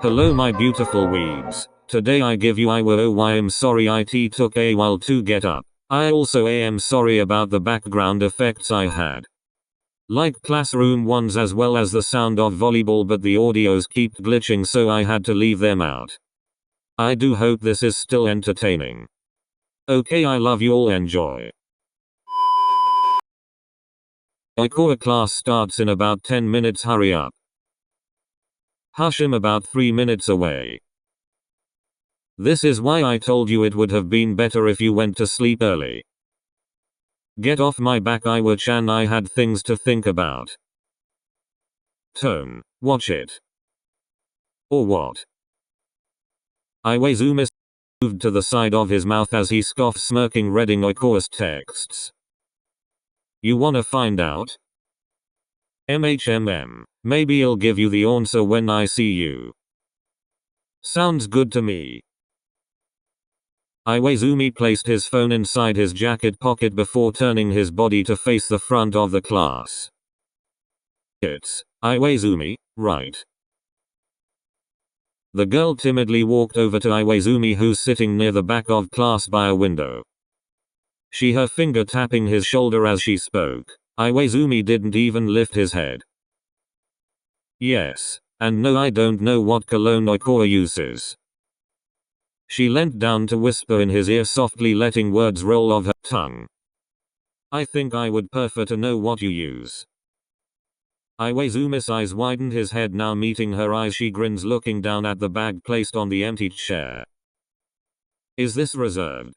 Hello my beautiful weebs. Today I give you I am sorry it took a while to get up. I also am sorry about the background effects I had. Like classroom ones as well as the sound of volleyball, but the audios keep glitching so I had to leave them out. I do hope this is still entertaining. Okay, I love you all, enjoy. Oikawa class starts in about 10 minutes, hurry up. Hush, I'm about 3 minutes away. This is why I told you it would have been better if you went to sleep early. Get off my back, Iwa-chan, I had things to think about. Tone, watch it. Or what? Iwaizumi moved to the side of his mouth as he scoffed, smirking, reading Oikawa's texts. You wanna find out? Maybe I'll give you the answer when I see you. Sounds good to me. Iwaizumi placed his phone inside his jacket pocket before turning his body to face the front of the class. It's Iwaizumi, right? The girl timidly walked over to Iwaizumi, who's sitting near the back of class by a window. She her finger tapping his shoulder as she spoke. Iwaizumi didn't even lift his head. Yes, and no, I don't know what cologne Oikawa uses. She leant down to whisper in his ear softly, letting words roll off her tongue. I think I would prefer to know what you use. Iwaizumi's eyes widened, his head now meeting her eyes. She grins, looking down at the bag placed on the empty chair. Is this reserved?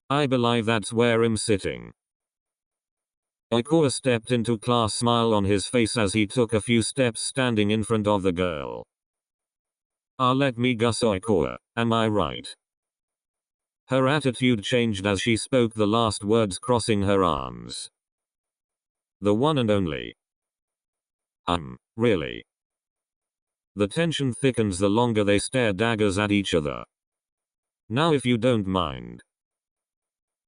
I believe that's where I'm sitting. Oikawa stepped into class, smile on his face as he took a few steps, standing in front of the girl. Let me guess, Oikawa, am I right? Her attitude changed as she spoke the last words, crossing her arms. The one and only. Really? The tension thickens the longer they stare daggers at each other. Now if you don't mind.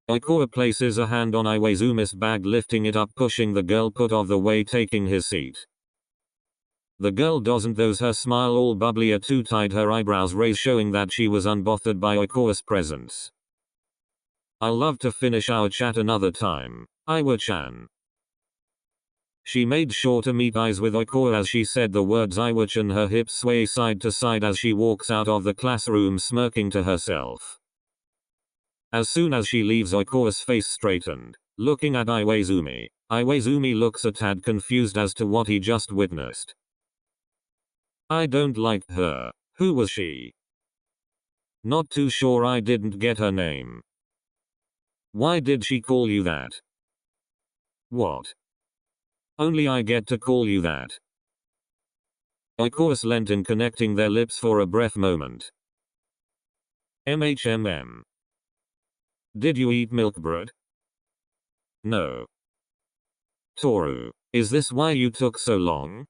Oikawa places a hand on Iwaizumi's bag, lifting it up, pushing the girl put of the way, taking his seat. The girl doesn't, those her smile all bubbly, too tied, her eyebrows raised, showing that she was unbothered by Oikawa's presence. I'll love to finish our chat another time, Iwa-chan. She made sure to meet eyes with Oikawa as she said the words Iwa-chan, her hips sway side to side as she walks out of the classroom, smirking to herself. As soon as she leaves, Oikawa's face straightened, looking at Iwaizumi. Iwaizumi looks a tad confused as to what he just witnessed. I don't like her. Who was she? Not too sure, I didn't get her name. Why did she call you that? What? Only I get to call you that. Oikawa leant in, connecting their lips for a brief moment. Did you eat milk bread? No. Toru, is this why you took so long?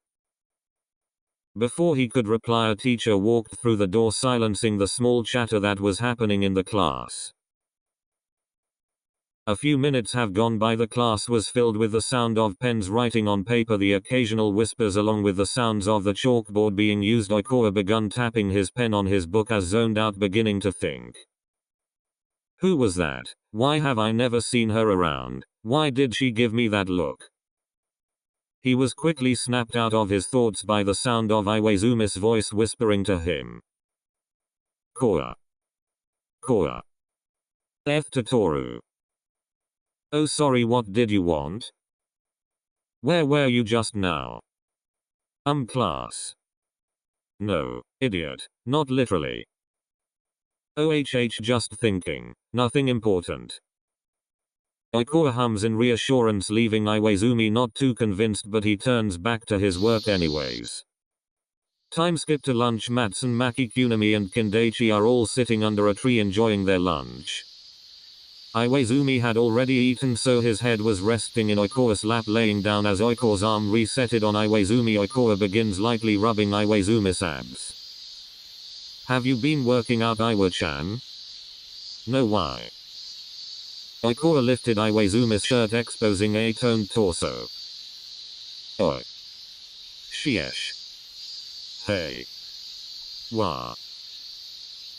Before he could reply, a teacher walked through the door, silencing the small chatter that was happening in the class. A few minutes have gone by. The class was filled with the sound of pens writing on paper, the occasional whispers along with the sounds of the chalkboard being used. Oikawa began tapping his pen on his book as zoned out, beginning to think. Who was that? Why have I never seen her around? Why did she give me that look? He was quickly snapped out of his thoughts by the sound of Iwaizumi's voice whispering to him. Koa. Koa. F to Toru. Oh sorry, what did you want? Where were you just now? Class. No, idiot, not literally. Just thinking. Nothing important. Oikawa hums in reassurance, leaving Iwaizumi not too convinced, but he turns back to his work anyways. Time skip to lunch. Matsun, Maki, Kunami and Kindaichi are all sitting under a tree enjoying their lunch. Iwaizumi had already eaten, so his head was resting in Oikawa's lap, laying down as Oikawa's arm resetted on Iwaizumi. Oikawa begins lightly rubbing Iwaizumi's abs. Have you been working out, Iwa-chan? No, why? Oikawa lifted Iwaizumi's shirt exposing a toned torso. Oi. Sheesh. Hey. Wah.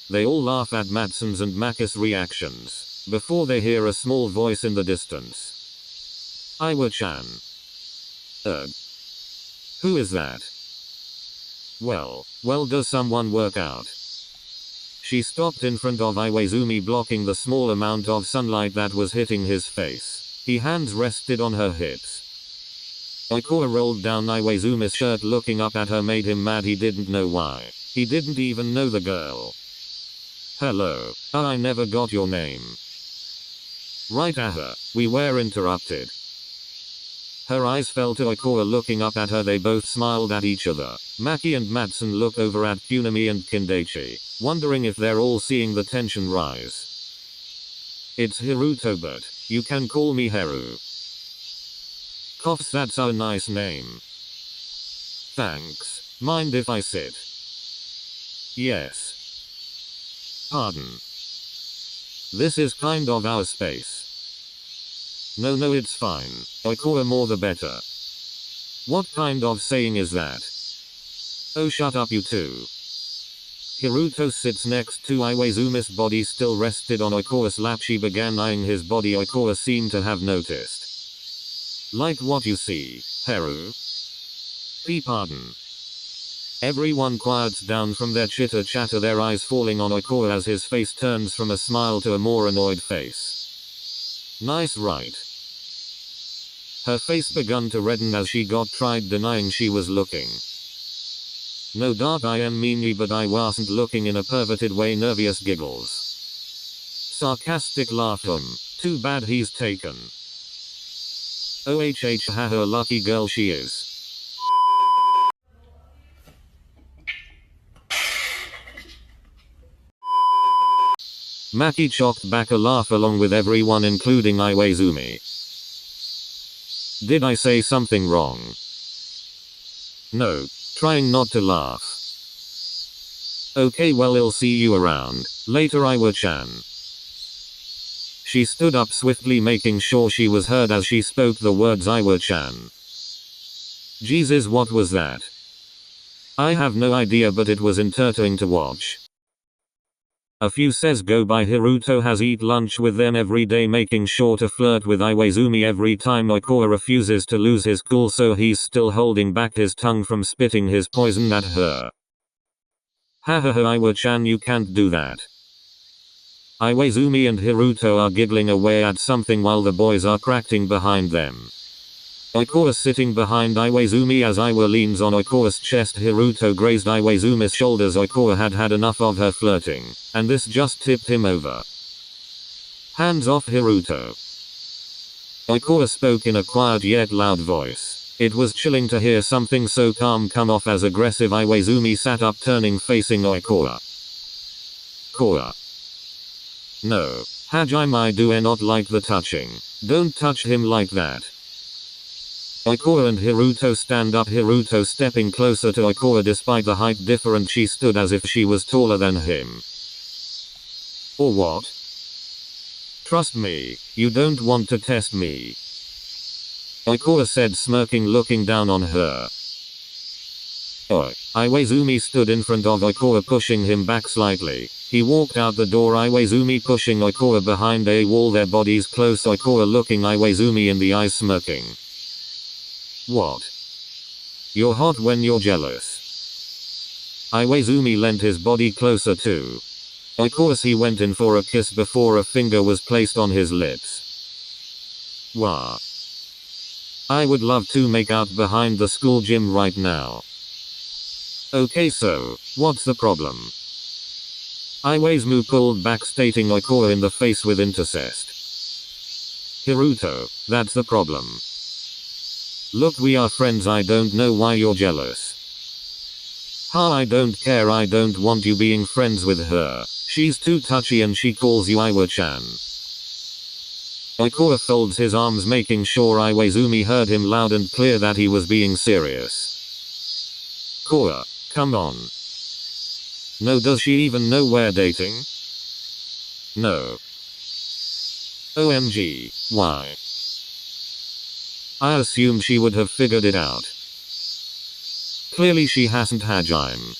They all laugh at Matson's and Maki's reactions, before they hear a small voice in the distance. Iwa-chan. Ugh. Who is that? Well, does someone work out? She stopped in front of Iwaizumi, blocking the small amount of sunlight that was hitting his face. His hands rested on her hips. Oikawa rolled down Iwaizumi's shirt. Looking up at her made him mad. He didn't know why. He didn't even know the girl. Hello. I never got your name. Right, aha. We were interrupted. Her eyes fell to Oikawa. Looking up at her, they both smiled at each other. Maki and Matson look over at Kunami and Kindachi, wondering if they're all seeing the tension rise. It's Hiruto, but you can call me Heru. Coughs, that's a nice name. Thanks. Mind if I sit? Yes. Pardon. This is kind of our space. No, it's fine. Oikawa, more the better. What kind of saying is that? Oh, shut up you two. Hiruto sits next to Iwaizumi's body, still rested on Oikawa's lap. She began eyeing his body. Oikawa seemed to have noticed. Like what you see, Heru? Pardon. Everyone quiets down from their chitter chatter, their eyes falling on Oikawa as his face turns from a smile to a more annoyed face. Nice, right? Her face began to redden as she tried denying she was looking. No doubt I am meany, but I wasn't looking in a perverted way. Nervous giggles. Sarcastic laugh. Too bad he's taken. OHH, haha, lucky girl she is. Maki choked back a laugh along with everyone, including Iwaizumi. Did I say something wrong? No. Trying not to laugh. Okay, well, I'll see you around later, Iwa-chan. She stood up swiftly, making sure she was heard as she spoke the words Iwa-chan. Jesus, what was that? I have no idea, but it was entertaining to watch. A few says go by. Hiruto has eat lunch with them every day, making sure to flirt with Iwaizumi every time. Oikawa refuses to lose his cool, so he's still holding back his tongue from spitting his poison at her. Hahaha, Iwa-chan, you can't do that. Iwaizumi and Hiruto are giggling away at something while the boys are cracking behind them. Oikawa sitting behind Iwaizumi as Iwa leans on Oikawa's chest. Hiruto grazed Iwaizumi's shoulders. Oikawa had had enough of her flirting, and this just tipped him over. Hands off, Hiruto. Oikawa spoke in a quiet yet loud voice. It was chilling to hear something so calm come off as aggressive. Iwaizumi sat up, turning facing Oikawa. Koa. No. Hajime, do not like the touching. Don't touch him like that. Oikawa and Hiruto stand up. Hiruto stepping closer to Oikawa. Despite the height difference, she stood as if she was taller than him. Or what? Trust me, you don't want to test me. Oikawa said, smirking, looking down on her. Oi. Iwaizumi stood in front of Oikawa, pushing him back slightly. He walked out the door, Iwaizumi pushing Oikawa behind a wall, their bodies close. Oikawa looking Iwaizumi in the eyes, smirking. What? You're hot when you're jealous. Iwaizumi leant his body closer too. Oikawa, he went in for a kiss before a finger was placed on his lips. Wah. I would love to make out behind the school gym right now. Okay, so, what's the problem? Iwaizumi pulled back, stating Oikawa in the face with interest. Hiruto, that's the problem. Look, we are friends. I don't know why you're jealous. Ha, I don't care. I don't want you being friends with her. She's too touchy and she calls you Iwa-chan. Oikawa folds his arms, making sure Iwaizumi heard him loud and clear that he was being serious. Koa, come on. No, does she even know we're dating? No. OMG, why? I assumed she would have figured it out. Clearly she hasn't Hajime.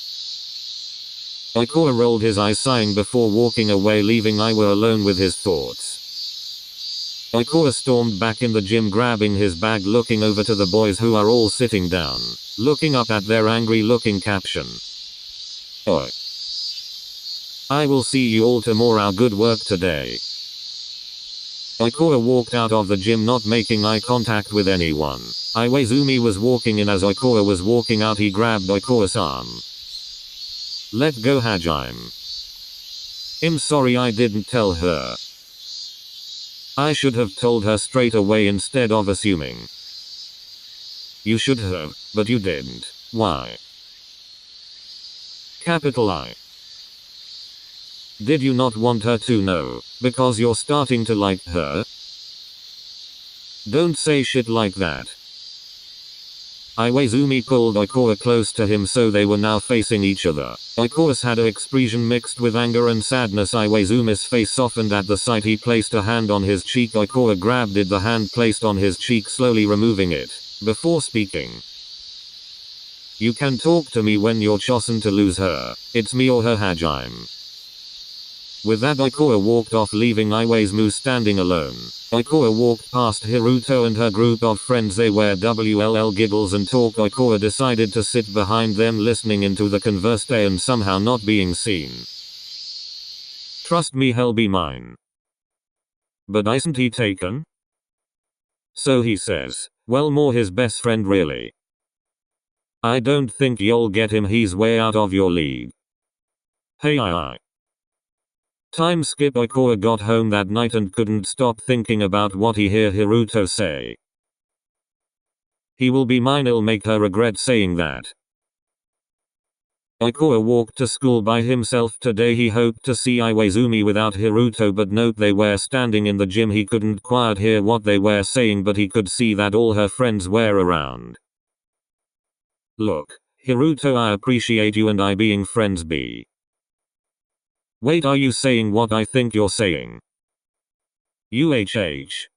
Oikawa rolled his eyes sighing before walking away, leaving Iwa alone with his thoughts. Oikawa stormed back in the gym, grabbing his bag, looking over to the boys who are all sitting down, looking up at their angry looking caption. Oi. I will see you all tomorrow, good work today. Oikawa walked out of the gym, not making eye contact with anyone. Iwaizumi was walking in. As Oikawa was walking out, he grabbed Oikawa's arm. Let go, Hajime. I'm sorry I didn't tell her. I should have told her straight away instead of assuming. You should have, but you didn't. Why? Capital I. Did you not want her to know, because you're starting to like her? Don't say shit like that. Iwaizumi pulled Oikawa close to him so they were now facing each other. Oikawa's had an expression mixed with anger and sadness. Iwaizumi's face softened at the sight. He placed a hand on his cheek. Oikawa grabbed the hand placed on his cheek, slowly removing it, before speaking. You can talk to me when you're chosen to lose her. It's me or her, Hajime. With that, Oikawa walked off, leaving Iwaizumu standing alone. Oikawa walked past Hiruto and her group of friends. They were WLL giggles and talk. Oikawa decided to sit behind them, listening into the conversation and somehow not being seen. Trust me, he'll be mine. But isn't he taken? So he says. Well, more his best friend really. I don't think you'll get him, he's way out of your league. Hey I. Time skip. Oikawa got home that night and couldn't stop thinking about what he heard Hiruto say. He will be mine, I'll make her regret saying that. Oikawa walked to school by himself today. He hoped to see Iwaizumi without Hiruto, but note they were standing in the gym. He couldn't quite hear what they were saying, but he could see that all her friends were around. Look, Hiruto, I appreciate you and I being friends be. Wait, are you saying what I think you're saying?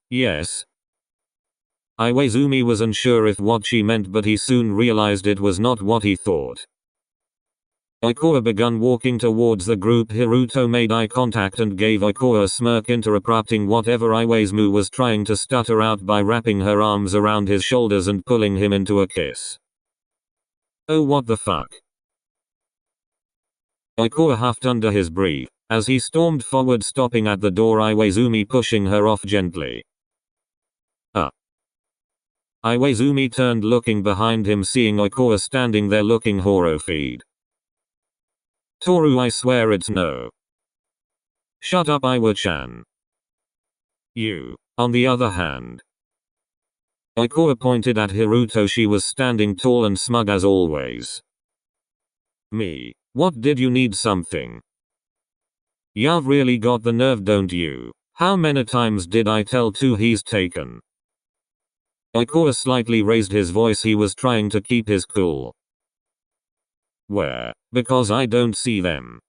Yes. Iwaizumi was unsure if what she meant, but he soon realized it was not what he thought. Oikawa began walking towards the group. Hiruto made eye contact and gave Oikawa a smirk, interrupting whatever Iwaizumi was trying to stutter out by wrapping her arms around his shoulders and pulling him into a kiss. Oh, what the fuck? Oikawa huffed under his breath as he stormed forward, stopping at the door, Iwaizumi pushing her off gently. Iwaizumi turned, looking behind him, seeing Oikawa standing there looking horrified. Toru, I swear it's no. Shut up, Iwa-chan. You, on the other hand. Oikawa pointed at Hiruto. She was standing tall and smug as always. Me? What, did you need something? You've really got the nerve, don't you? How many times did I tell you he's taken? Oikawa slightly raised his voice. He was trying to keep his cool. Where? Because I don't see them.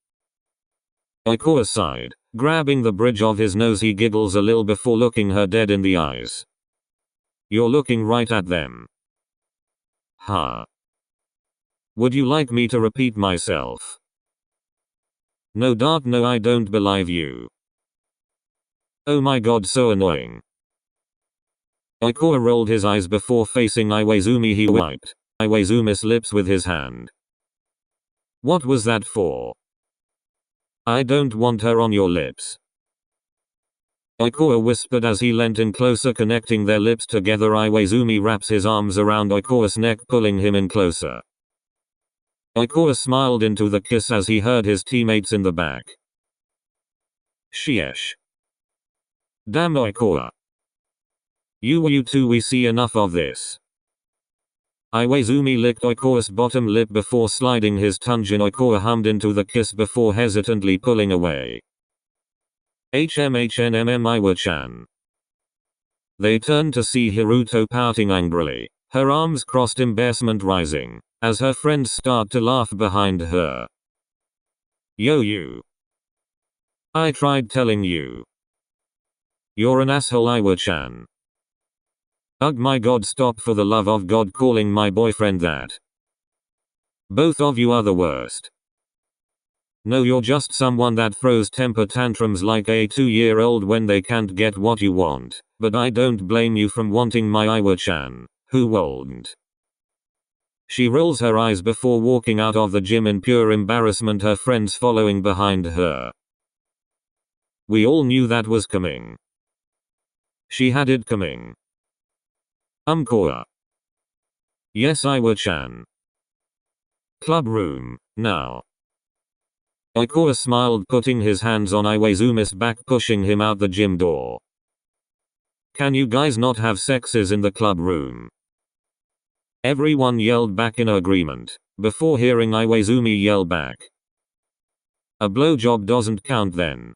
Oikawa sighed, grabbing the bridge of his nose. He giggles a little before looking her dead in the eyes. You're looking right at them. Huh? Would you like me to repeat myself? No, Dart, no, I don't believe you. Oh my god, so annoying. Oikawa rolled his eyes before facing Iwaizumi. He wiped Iwaizumi's lips with his hand. What was that for? I don't want her on your lips. Oikawa whispered as he leant in closer, connecting their lips together. Iwaizumi wraps his arms around Oikawa's neck, pulling him in closer. Oikawa smiled into the kiss as he heard his teammates in the back. Sheesh. Damn, Oikawa. You two, we see enough of this. Iwaizumi licked Oikawa's bottom lip before sliding his tongue in. Oikawa hummed into the kiss before hesitantly pulling away. Iwa-chan. They turned to see Hiruto pouting angrily, her arms crossed, embarrassment rising, as her friends start to laugh behind her. Yo, you. I tried telling you. You're an asshole, Iwa-chan. Ugh, my god, stop for the love of God calling my boyfriend that. Both of you are the worst. No, you're just someone that throws temper tantrums like a 2-year-old when they can't get what you want, but I don't blame you from wanting my Iwa-chan. Who won't? She rolls her eyes before walking out of the gym in pure embarrassment, her friends following behind her. We all knew that was coming. She had it coming. Koa. Yes, Iwa-chan. Club room, now. Oikawa smiled, putting his hands on Iwazumi's back, pushing him out the gym door. Can you guys not have sexes in the club room? Everyone yelled back in agreement, before hearing Iwazumi yell back. A blowjob doesn't count then.